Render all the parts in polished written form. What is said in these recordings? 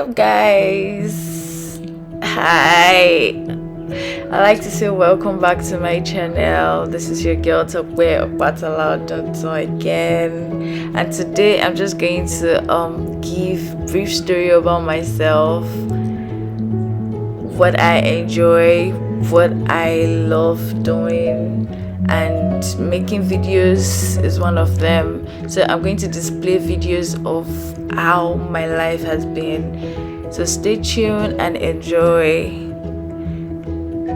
up, guys? Hi. I like to say welcome back to my channel. This is your girl Tokwe Obatala Doctor again, and today I'm just going to give a brief story about myself, what I enjoy, what I love doing, and making videos is one of them. So I'm going to display videos of how my life has been. So stay tuned and enjoy.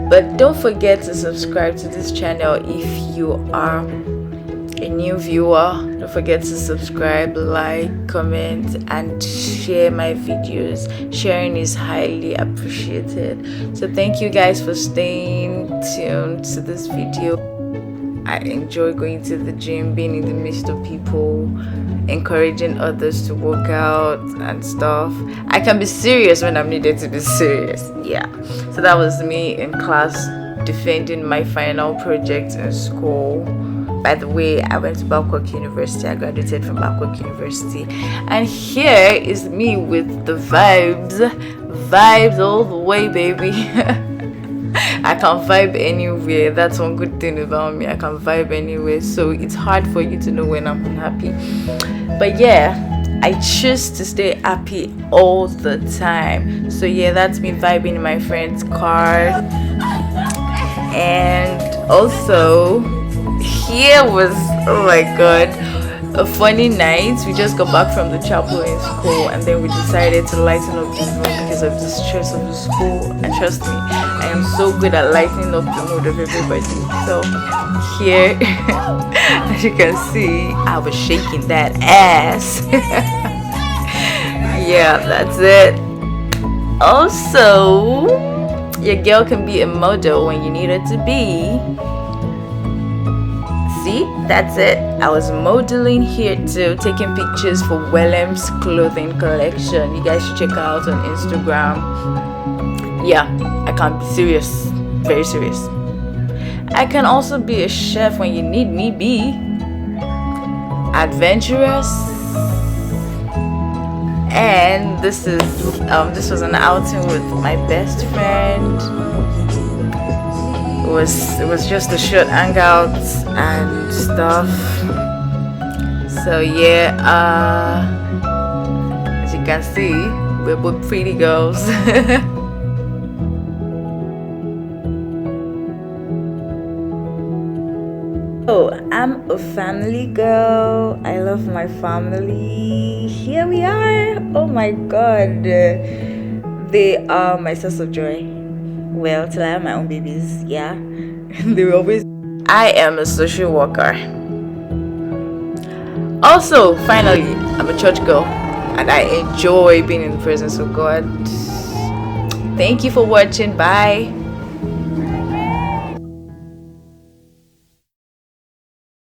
But don't forget to subscribe to this channel if you are a new viewer. Don't forget to subscribe, like, comment, and share my videos. Sharing is highly appreciated. So thank you guys for staying tuned to this video. I enjoy going to the gym, being in the midst of people, encouraging others to work out and stuff. I can be serious when I'm needed to be serious. Yeah. So that was me in class defending my final project in school. By the way, I went to Babcock University. I graduated from Babcock University. And here is me with the vibes. Vibes all the way, baby. I can vibe anywhere. That's one good thing about me. I can vibe anywhere. So it's hard for you to know when I'm unhappy. But yeah, I choose to stay happy all the time. So yeah, that's me vibing in my friend's car. And also, here was, oh my god, a funny night. We just got back from the chapel in school, and then we decided to lighten up the room because of the stress of the school. And trust me, I am so good at lightening up the mood of everybody. So here, as you can see, I was shaking that ass. Yeah, that's it. Also, your girl can be a model when you need her to be. See, that's it. I was modeling here too, taking pictures for Wellem's clothing collection. You guys should check her out on Instagram. Yeah, I can be serious, very serious. I can also be a chef when you need me be. Adventurous. And this was an outing with my best friend. It was just a short hangout and stuff. So yeah, as you can see, we're both pretty girls. Oh, I'm a family girl. I love my family. Here we are. Oh my god, they are my source of joy. Well, till I have my own babies, yeah. They will always. I am a social worker. Also, finally, I'm a church girl, and I enjoy being in the presence of God. Thank you for watching. Bye.